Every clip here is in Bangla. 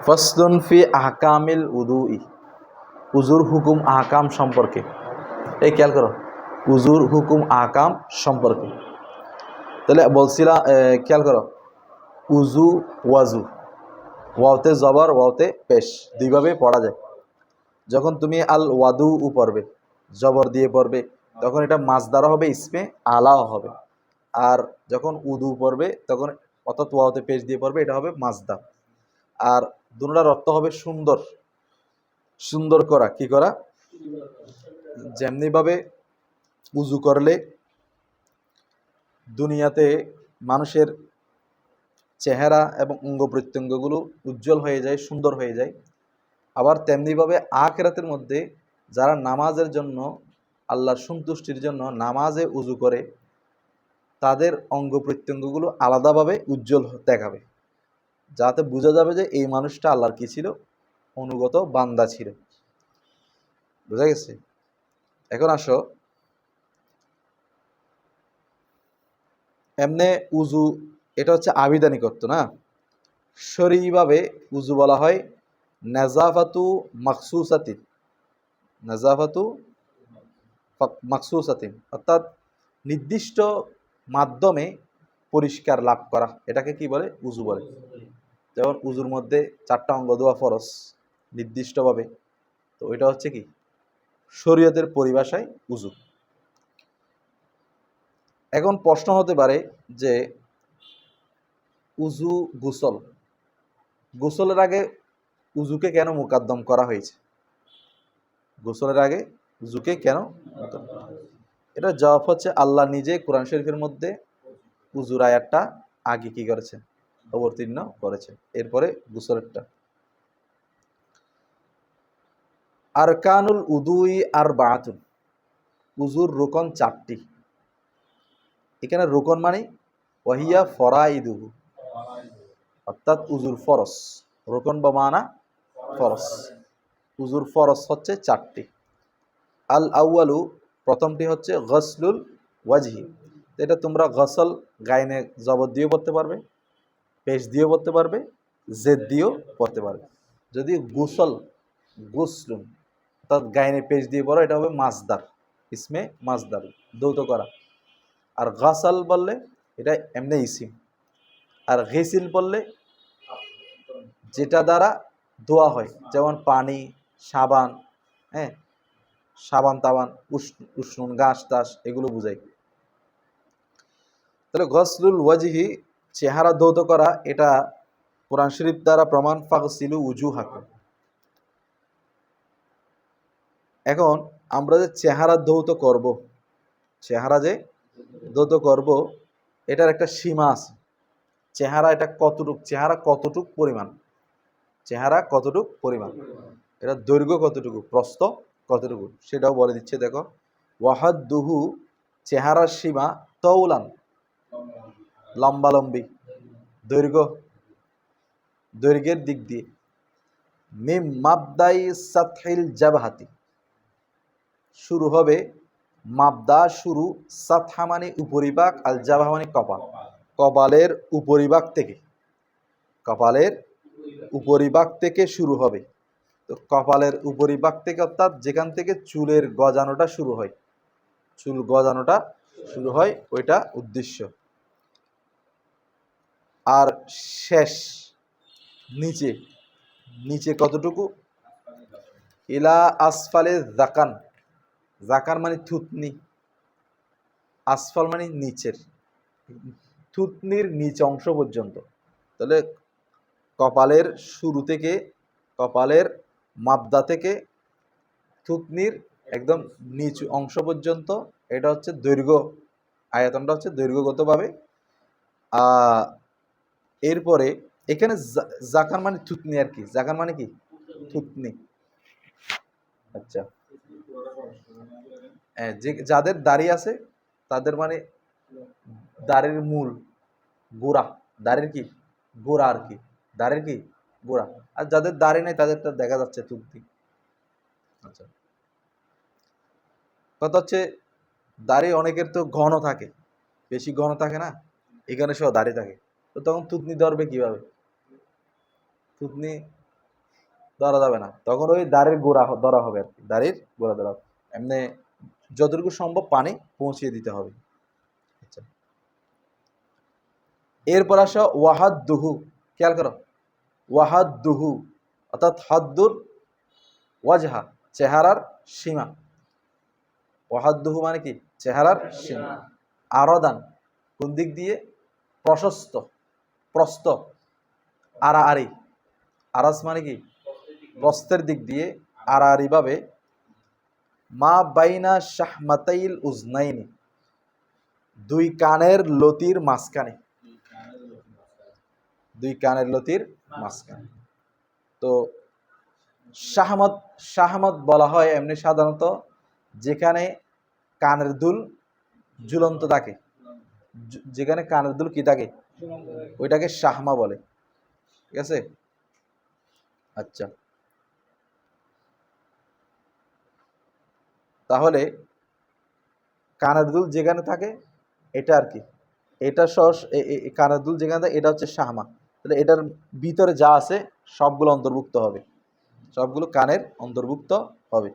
ফাসলুন ফি আহকামিল উদুই, উজুর হুকুম আহকাম সম্পর্কে। এই খেয়াল করো, উজুর হুকুম আহকাম সম্পর্কে। তাহলে বলছিলাম, খেয়াল করো, উজু ওয়াজু, ওয়াওতে জবর ওয়াওতে পেশ, দুইভাবে পড়া যায়। যখন তুমি আল ওয়াদু পড়বে, জবর দিয়ে পড়বে, তখন এটা মাজদারও হবে, ইসমে আলাও হবে। আর যখন উদু পড়বে তখন অর্থাৎ ওয়াওতে পেশ দিয়ে পড়বে, এটা হবে মাজদার। আর দুটার অর্থ হবে সুন্দর, সুন্দর করা। কি করা? যেমনিভাবে উজু করলে দুনিয়াতে মানুষের চেহারা এবং অঙ্গ প্রত্যঙ্গগুলো উজ্জ্বল হয়ে যায়, সুন্দর হয়ে যায়, আবার তেমনিভাবে আখিরাতের মধ্যে যারা নামাজের জন্য, আল্লাহর সন্তুষ্টির জন্য নামাজে উজু করে, তাদের অঙ্গ প্রত্যঙ্গগুলো আলাদাভাবে উজ্জ্বল দেখাবে, যাতে বোঝা যাবে যে এই মানুষটা আল্লাহর কি ছিল? অনুগত বান্দা ছিল। বুঝা গেছে? এখন আসো, এমনে উজু এটা হচ্ছে আবিধানিকত্ব না। শরীভাবে উজু বলা হয় নাজাফাতু মাকসুসাতিন, নাজাফাতু মাকসুসাতিন, অর্থাৎ নির্দিষ্ট মাধ্যমে পরিষ্কার লাভ করা, এটাকে কি বলে? উজু বলে। যেমন উজুর মধ্যে 4টা অঙ্গ দেওয়া ফরজ নির্দিষ্টভাবে, তো এটা হচ্ছে কি? শরীয়তের পরিভাষায় উজু। এখন প্রশ্ন হতে পারে যে উজু গোসল, গোসলের আগে উজুকে কেন মুকাদ্দম করা হয়েছে? গোসলের আগে উজুকে কেন? এটা জবাব হচ্ছে আল্লাহ নিজে কোরআন শরীফের মধ্যে উজুর আয়াতটা আগে কি করেছেন? অবতীর্ণ করেছেন, এরপরে গোসলেরটা। আরকানুল উদুই আর বাতুন, উজুর রুকন 4টি। এখানে রুকন মানে ওয়াহিয়া ফরাইদুহু, অর্থাৎ উজুর ফরজ। রুকন বা মানা ফরজ। উজুর ফরজ হচ্ছে 4টি। আল আউয়ালু, প্রথমটি হচ্ছে গসলুল ওয়াজহি। এটা তোমরা গসল গাইনে জবর দিয়ে পড়তে পারবে, পেশ দিয়েও পড়তে পারবে, জেদ দিয়েও পড়তে পারবে। যদি গুসল, গুসলুন অর্থাৎ গাইনে পেশ দিয়ে পড়ো, এটা হবে মাজদার, ইসমে মাজদার, দৌত করা। আর গাসাল বললে এটা এমনি ইসিম। আর গেসিল বললে যেটা দ্বারা ধোয়া হয়, যেমন পানি, সাবান, হ্যাঁ, সাবান তাবান, উষ্ণ ঘাস টাস, এগুলো বুঝাই। তাহলে গসলুল ওয়াজহি, চেহারা ধৌত করা, এটা কোরআন শরীফ দ্বারা প্রমাণ। ফাগসিলু উজুহাকুম। এখন আমরা যে চেহারা ধৌত করব, চেহারা যে ধৌত করব, এটার একটা সীমা আছে। চেহারা এটা কতটুক, চেহারা কতটুক পরিমাণ, চেহারা কতটুক পরিমাণ, এটা দৈর্ঘ্য কতটুকু, প্রস্থ কতটুকু, সেটাও বলে দিচ্ছে। দেখো, ওয়াহাদ্দুহু, চেহারার সীমা, তৌলান, লম্বালম্বি, দৈর্ঘ্য, দৈর্ঘ্যের দিক দিয়ে, মিম মাবদাই সাতহিল জাবহাতি, শুরু হবে, মাবদা শুরু, সাতহা মানে উপরিভাগ, আল জাবহা মানে কপাল, কপালের উপরিভাগ থেকে, কপালের উপরিভাগ থেকে শুরু হবে। তো কপালের উপরিভাগ থেকে, অর্থাৎ যেখান থেকে চুলের গজানোটা শুরু হয়, চুল গজানোটা শুরু হয়, ওইটা উদ্দেশ্য। আর শেষ নিচে, নিচে কতটুকু? ইলা আসফালে জাকান, জাকান মানে থুতনি, আসফাল মানে নিচের, থুতনির নিচ অংশ পর্যন্ত। তাহলে কপালের শুরু থেকে, কপালের মাবদা থেকে থুতনির একদম নিচ অংশ পর্যন্ত, এটা হচ্ছে দৈর্ঘ্য, আয়তনটা হচ্ছে দৈর্ঘ্যগতভাবে। এরপরে এখানে জাকান মানে থুতনি আর কি, জাকান মানে কি? থুতনি। আচ্ছা, যে যাদের দাড়ি আছে তাদের মানে দাড়ির মূল, গোড়া, দাড়ির কি গোড়া আর কি, দাড়ির কি গোড়া। আর যাদের দাড়ি নেই তাদেরটা দেখা যাচ্ছে থুতনি। আচ্ছা, কথা হচ্ছে দাড়ি অনেকের তো ঘন থাকে, বেশি ঘন থাকে না, এখানে সব দাড়ি থাকে, তো তখন থুতনি ধরবে কিভাবে? থুতনি ধরা যাবে না, তখন ওই দাড়ির গোড়া ধরা হবে আর কি, দাড়ির গোড়া ধরা হবে। এমনি যতটুকু সম্ভব পানি পৌঁছিয়ে দিতে হবে। আচ্ছা, এরপর আসো ওয়াহাদ দুহু, খেয়াল করো, ওয়াহাদ দুহু অর্থাৎ হাদ্দুর ওয়াজহা, চেহারার সীমা। ওয়াহাদ দুহু মানে কি? চেহারার সীমা। আরদান, কোন দিক দিয়ে? প্রশস্ত, প্রস্থ। আড়াআড়ি, আরাস মানে কি? প্রস্থের দিক দিয়ে আড়াআড়ি ভাবে। মা বাইনা শাহমাতাইল উজনাইনি, দুই কানের লতির মাঝখানে, দুই কানের লতির মাঝখানে। তো শাহমত, শাহমত বলা হয় এমনি সাধারণত যেখানে কানের দুল ঝুলন্ত থাকে, যেখানে কানের দুল কি থাকে ওইটাকে শাহমা বলে। ঠিক আছে? আচ্ছা, তাহলে কানের দুল যেখানে থাকে এটা আর কি, এটা কানের দুল যেখানে থাকে এটা হচ্ছে শাহমা। তাহলে এটার ভিতরে যা আছে সবগুলো অন্তর্ভুক্ত হবে, সবগুলো কানের অন্তর্ভুক্ত হবে।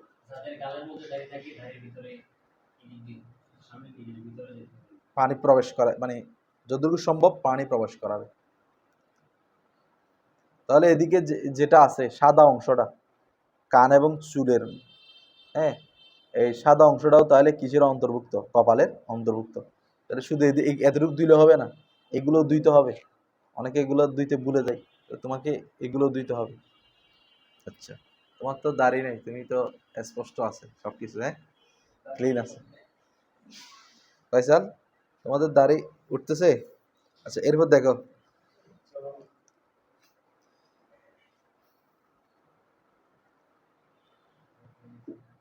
পানি প্রবেশ করা মানে যতটুকু সম্ভব পানি প্রবেশ করাবে। তাহলে এদিকে যেটা আছে সাদা অংশটা কান এবং চুলের, হ্যাঁ, এই সাদা অংশটাও তাহলে কিসের অন্তর্ভুক্ত? কপালের অন্তর্ভুক্ত। তাহলে শুধু এতটুকু দিলে হবে না, এগুলো ধুইতে হবে। অনেকে এগুলো ধুইতে ভুলে যায়, তো তোমাকে এগুলো ধুইতে হবে। আচ্ছা, তোমার তো দাড়ি নেই, তুমি তো স্পষ্ট আছে সবকিছু, হ্যাঁ, ক্লিন আছে। ফয়সাল, তোমাদের দাড়ি উঠতেছে? আচ্ছা, এরপর দেখো,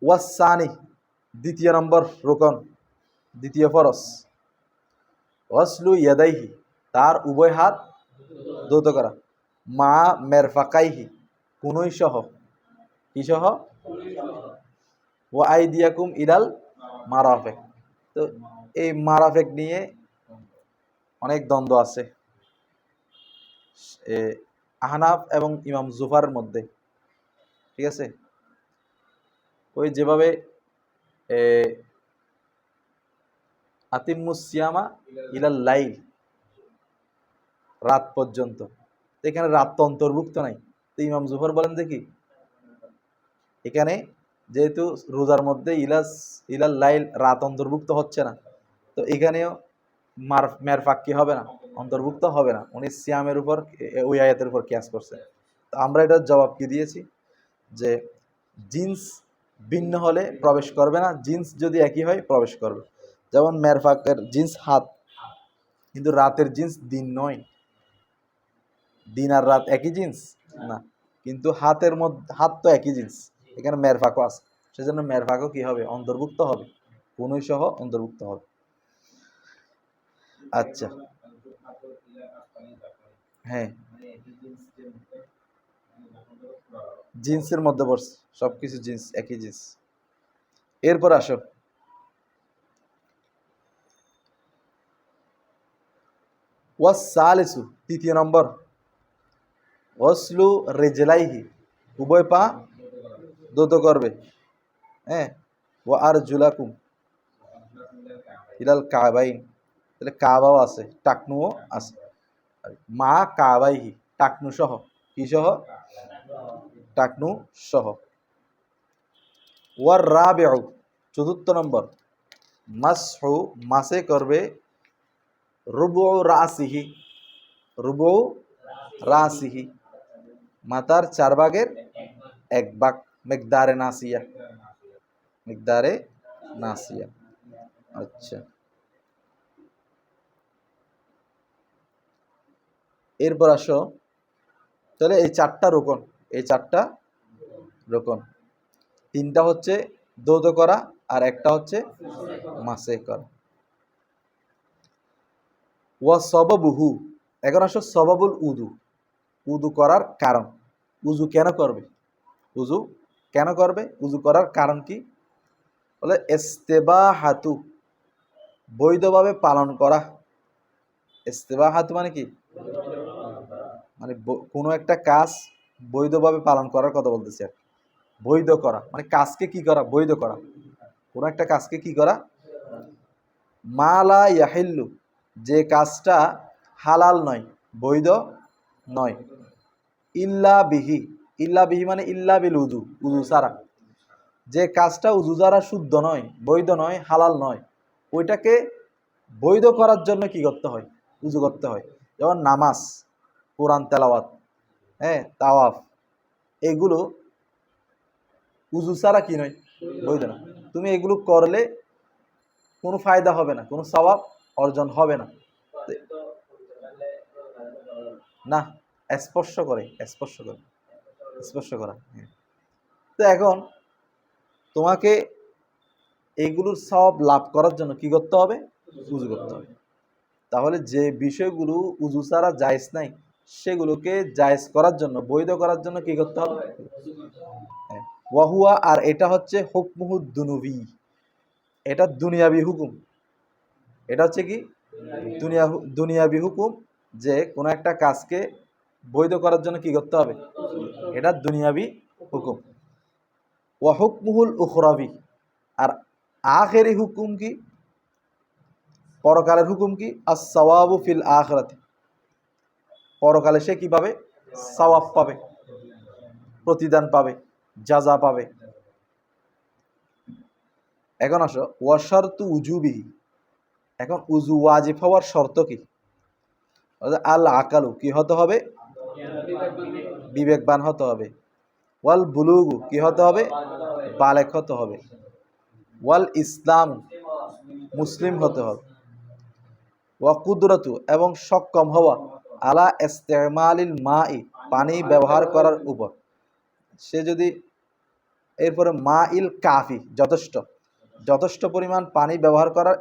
ওয়াসানি, দ্বিতীয় নম্বর রোকন, দ্বিতীয় ফরজ, ওয়াসলু ইয়াদাইহি, তার উভয় হাত ধৌত করা, মা মেরফাকাইহি, কুনুই সহ, কি সহ? ওয়া আইদিয়াকুম ইলাল মারাফিক। তো এই মারাফিক নিয়ে অনেক দ্বন্দ্ব আছে আহনাফ এবং ইমাম জুফার মধ্যে। ঠিক আছে? ওই যেভাবে আতিমুস সিয়ামা ইলাল লাইল, রাত পর্যন্ত, এখানে রাত তো অন্তর্ভুক্ত নাই। তো ইমাম জুফার বলেন দেখি, এখানে যেহেতু রোজার মধ্যে ইলাল লাইল রাত অন্তর্ভুক্ত হচ্ছে না, তো এখানেও মেরফাক কি হবে না? অন্তর্ভুক্ত হবে না। উনি সিয়ামের উপর ওই আয়াতের উপর কিয়াস করছে। তো আমরা এটার জবাব কি দিয়েছি যে জিন্স ভিন্ন হলে প্রবেশ করবে না, জিন্স যদি একই হয় প্রবেশ করবে। যেমন মেরফাকের জিন্স হাত, কিন্তু রাতের জিন্স দিন নয়। দিন আর রাত একই জিন্স না, কিন্তু হাতের মধ্যে হাত তো একই জিন্স, এখানে মেরফাকও আছে, সেজন্য মেরফাকও কি হবে? অন্তর্ভুক্ত হবে, কোনই সহ অন্তর্ভুক্ত হবে। আচ্ছা, হ্যাঁ, জিন্সের মধ্যে পড়ছে, সবকিছু জিন্স, একই জিন্স। এরপর আসো, ওয়াসালিসু, তৃতীয় নম্বর, ওয়াসলু রেজলাইহি, উভয় পা ধৌত করবে, হ্যাঁ, ওয়া আরজুলাকুম ইলাল কাবাইন, তাহলে কাবাও আছে, টাকনুও আছে, মা কাবাইহি, টাকনু সহ, কি সহ? টাকনু সহ। ওয়ার রাবিউ, চতুর্থ নম্বর, মাসহু, মাসে করবে, রুবু রাসিহি, রুবু রাসিহি, মাথার 4 ভাগের 1 ভাগ, মিকদারে নাসিয়া, মিকদারে নাসিয়া। আচ্ছা, এরপর আসো, তাহলে এই 4টা রোকন, এই 4টা রোকন, 3টা হচ্ছে ধৌত করা আর একটা হচ্ছে মাসে করা। ওয়া সবাবুহু, এখন আসো সবাবুল উদু, উদু করার কারণ। উজু কেন করবে? উজু কেন করবে? উজু করার কারণ কি? বলে ইস্তেবাহাতু, বৈধভাবে পালন করা। ইস্তেবাহাতু মানে কি? মানে কোনো একটা কাজ বৈধভাবে পালন করার কথা বলতেছি আর কি। বৈধ করা মানে কাজকে কি করা, বৈধ করা, কোনো একটা কাজকে কি করা। মালা ইয়াহিল্লু, যে কাজটা হালাল নয়, বৈধ নয়। ইল্লা বিহি, ইল্লা বিহি মানে ইল্লা বিল উজু, উজু ছাড়া, যে কাজটা উজু ছাড়া শুদ্ধ নয়, বৈধ নয়, হালাল নয়, ওইটাকে বৈধ করার জন্য কি করতে হয়, উজু করতে হয়। যেমন নামাজ, কোরআন তেলাওয়াত, হ্যাঁ, তাওয়াফ, এগুলো উজু ছাড়া কি নয়, বৈধ না। তুমি এগুলো করলে কোনো ফায়দা হবে না, কোনো সওয়াব অর্জন হবে না। না, স্পর্শ করে, স্পর্শ করে, স্পর্শ করা। তো এখন তোমাকে এইগুলোর সওয়াব লাভ করার জন্য কি করতে হবে, উজু করতে হবে। তাহলে যে বিষয়গুলো উজু ছাড়া জায়েজ নাই, সেগুলোকে জায়েজ করার জন্য, বৈধ করার জন্য কি করতে হবে, হ্যাঁ। ওয়াহুয়া, আর এটা হচ্ছে হুকমুহুদ দুনুবি, এটা দুনিয়াবি হুকুম। এটা হচ্ছে কি দুনিয়াবি হুকুম, যে কোনো একটা কাজকে বৈধ করার জন্য কি করতে হবে, এটা দুনিয়াবি হুকুম। ওয়া হুকমুহুল উখরাবি, আর আখেরি হুকুম কি, পরকালের হুকুম কি, আস-সাওয়াবু ফিল আখিরাতি, পরকালে সে কি পাবে, সওয়াব পাবে, প্রতিদান পাবে, জাযা পাবে। এখন আসো ওয়াশারতু উজুবিহি, এখন উজু ওয়াজিব হওয়ার শর্ত কি। আল আকালু, কি হতে হবে, বিবেকবান হতে হবে। ওয়াল বুলুগু, কি হতে হবে, বালেক হতে হবে। ওয়াল ইসলাম, মুসলিম হতে হবে। ওয়া কুদরতু, এবং সক্ষম হওয়া, আলা ইস্তেমালিল মাই, পানি ব্যবহার করার উপর। সে যদি, এরপরে মা ইল কাফি, যথেষ্ট, যথেষ্ট পরিমাণ পানি ব্যবহার করার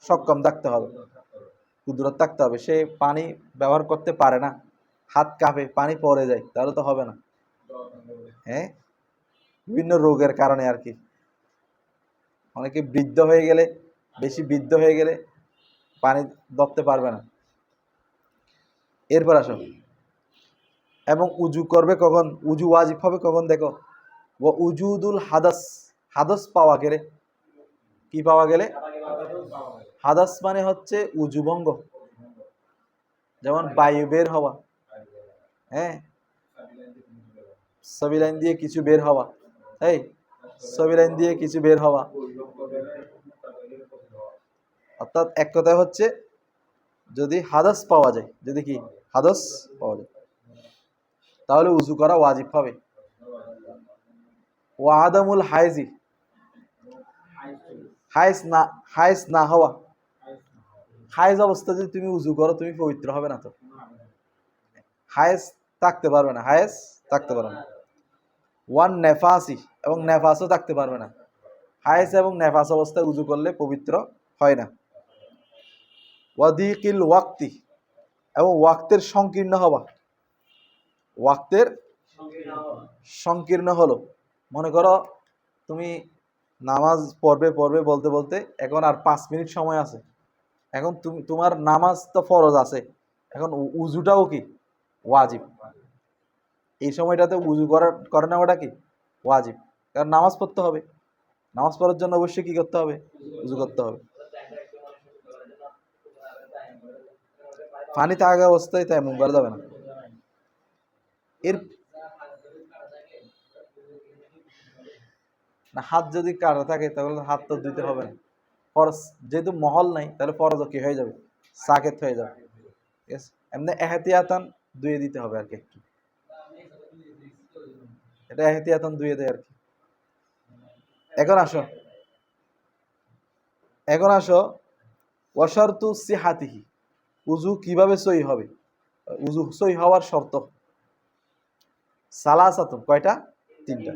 সক্ষম থাকতে হবে, কুদরত থাকতে হবে। সে পানি ব্যবহার করতে পারে না, হাত কাঁপে, পানি পড়ে যায়, তাহলে তো হবে না। হ্যাঁ, বিভিন্ন রোগের কারণে আর কি, অনেকে বৃদ্ধ হয়ে গেলে, বেশি বৃদ্ধ হয়ে গেলে পানি ধরতে পারবে না। এরপর আসো, এবং উজু করবে কখন, উজু ওয়াজিব হবে কখন, দেখো, ও উজুদুল হাদাস, হাদাস পাওয়া গেলে, কি পাওয়া গেলে, হাদাস মানে হচ্ছে উজুভঙ্গ, যেমন বায়ু বের হওয়া, হ্যাঁ, সবিলাইন দিয়ে কিছু বের হওয়া, এই সবিলাইন দিয়ে কিছু বের হওয়া, অর্থাৎ এক কথায় হচ্ছে যদি হাদাস পাওয়া যায়, যদি কি হাদাস পাওয়া যায়, তাহলে উজু করা ওয়াজিব হবে। ওয়া আদামুল হাইজি, হাইজ না হওয়া, হাইজ অবস্থা যদি তুমি উজু করো, তুমি পবিত্র হবে না তো, হায়েস থাকতে পারবে না, হায়েস থাকতে পারবে না। ওয়ান নেফাসি, এবং নেফাসও থাকতে পারবে না, হায়েস এবং নেফাস অবস্থায় উজু করলে পবিত্র হয় না। ওয়াদিকিল ওয়াক্তি, এবং ওয়াক্তের সংকীর্ণ হওয়া, ওয়াক্তের সংকীর্ণ হলো, মনে করো তুমি নামাজ পড়বে পড়বে বলতে বলতে এখন আর 5 মিনিট সময় আছে, এখন তুমি, তোমার নামাজ তো ফরজ আছে, এখন উজুটাও কি ওয়াজিব, এই সময়টাতে উজু করে নেওয়াটা কি ওয়াজিব, কারণ নামাজ পড়তে হবে, নামাজ পড়ার জন্য অবশ্যই কি করতে হবে, উজু করতে হবে। পানি থাকা অবস্থায় তায়াম্মুম করা যাবে না। এর না, হাত যদি কাটা থাকে তাহলে হাত তো ধুইতে হবে না, ফরজ যেহেতু মহল নাই, তাহলে ফরজ কি হয়ে যাবে, সাকেত হয়ে যাবে, ঠিক আছে। এমনি এহতিয়াতান ধুয়ে দিতে হবে আর কি, একটু, এটা এহতিয়াতান ধুয়ে দেয় আর কি। এখন আসো, এখন আসো ওয়াশারতু সিহাতিহি, উজু কিভাবে সহি হবে, উজু সহি হওয়ার শর্ত সালাসাতুন, কয়টা, তিনটা।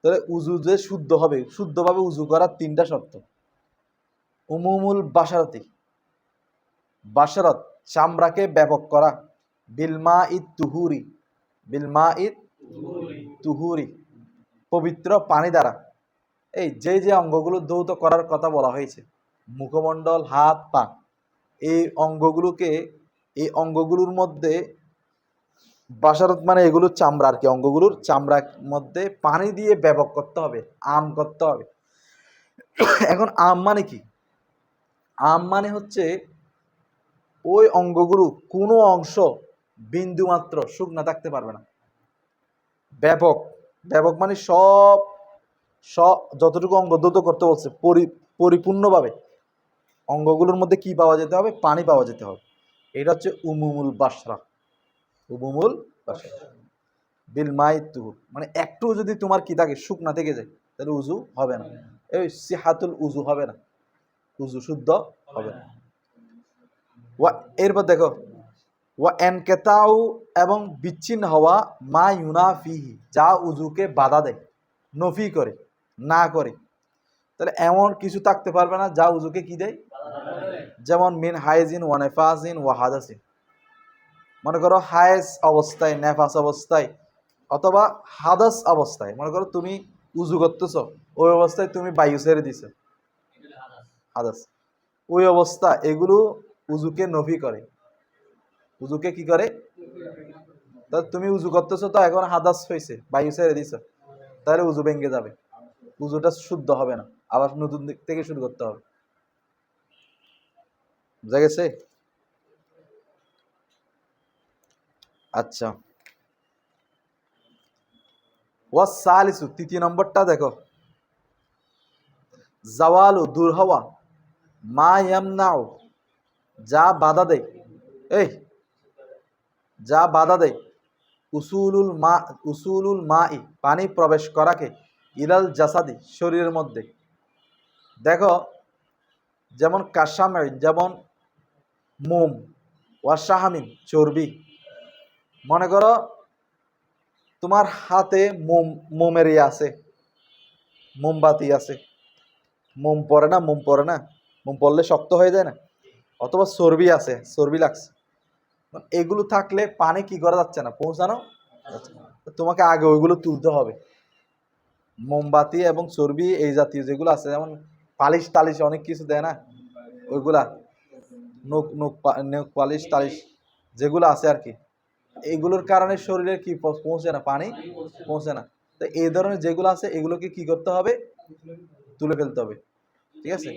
তাহলে উজু যে শুদ্ধ হবে, শুদ্ধভাবে উজু করার তিনটা শর্ত। উমুমুল বাসারতি, বাসারত চামড়াকে ব্যাপক করা, বিলমা ইদ তুহুরি, বিলমা ইদ তুহুরি, পবিত্র পানি দ্বারা। এই যে যে অঙ্গগুলো ধৌত করার কথা বলা হয়েছে, মুখমণ্ডল, হাত, পা, এই অঙ্গগুলোকে, এই অঙ্গগুলোর মধ্যে বাসারত মানে এগুলোর চামড়া আর কি, অঙ্গগুলোর চামড়ার মধ্যে পানি দিয়ে ব্যাপক করতে হবে, আম করতে হবে। এখন আম মানে কি? আম মানে হচ্ছে ওই অঙ্গগুলো কোনো অংশ বিন্দু মাত্র শুকনা থাকতে পারবে না। ব্যাপক, ব্যাপক মানে সব সব যতটুকু অঙ্গ দ্রুত করতে বলছে পরিপূর্ণভাবে অঙ্গগুলোর মধ্যে কি পাওয়া যেতে হবে? পানি পাওয়া যেতে হবে। এটা হচ্ছে উমুমুল বাসরা। উমুমুল বাসরা বিল মাই তুহুর, মানে একটু যদি তোমার কি থাকে শুকনা থেকে যায় তাহলে উজু হবে না, এই সিহাতুল উজু হবে না, উজু শুদ্ধ হবে না। ওয়া এরপর দেখো ওয়া এনকেতাউ, এবং বিচ্ছিন্ন হওয়া মা ইউনাফিহি, যা উজুকে বাধা দেয়, নফি করে, না করে। তাহলে এমন কিছু থাকতে পারবে না যা উজুকে কি দেয়? যেমন মিন হাইজিন ওয়া নেফাসিন ওয়া হাদাসিন। মনে করো হায়েস অবস্থায়, নেফাস অবস্থায়, অথবা হাদাস অবস্থায়, মনে করো তুমি উজু করতেছ, ওই অবস্থায় তুমি বায়ু ছেড়ে দিছ, হাদাস, ওই অবস্থা এগুলো উজুকে নফি করে, উজুকে কি করে? তা তুমি উজু করতেছো, তো এখন হাদাস হয়েছে, বায়ু ছেড়ে দিছ, তাহলে উজু ভেঙে যাবে, উজুটা শুদ্ধ হবে না, আবার নতুন দিক থেকে শুরু করতে হবে। বুঝা গেছে? আচ্ছা, ওয়াস সালিসু, তৃতীয় নম্বরটা দেখো, জাওয়ালু, দূর হওয়া, মা ইয়ামনাউ, যা বাধা দেয়, এই যা বাধা দেয়, উসুলুল মা, উসুলুল মাই, পানি প্রবেশ করাকে, ইলাল জাসাদি, শরীরের মধ্যে। দেখো যেমন কাসামে, যেমন মোম, ওয়াশাহামিন, চর্বি। মনে করো তোমার হাতে মোমের ইয়ে আছে, মোমবাতি আছে, মোম পড়ে না, মোম পড়ে না, মোম পড়লে শক্ত হয়ে যায় না, অথবা চর্বি আছে, চর্বি লাগছে, এগুলো থাকলে পানি কি করা যাচ্ছে না, পৌঁছানো যাচ্ছে না। তোমাকে আগে ওইগুলো তুলতে হবে। মোমবাতি এবং চর্বি এই জাতীয় যেগুলো আছে, যেমন পালিশ টালিশ অনেক কিছু দেয় না, ওইগুলা নখ নখ নখ পালিশ টালিশ যেগুলো আছে আর কি, এগুলোর কারণে শরীরে কি পৌঁছে না, পানি পৌঁছে না। তো এই ধরনের যেগুলো আছে এগুলোকে কি করতে হবে? তুলে ফেলতে হবে। ঠিক আছে।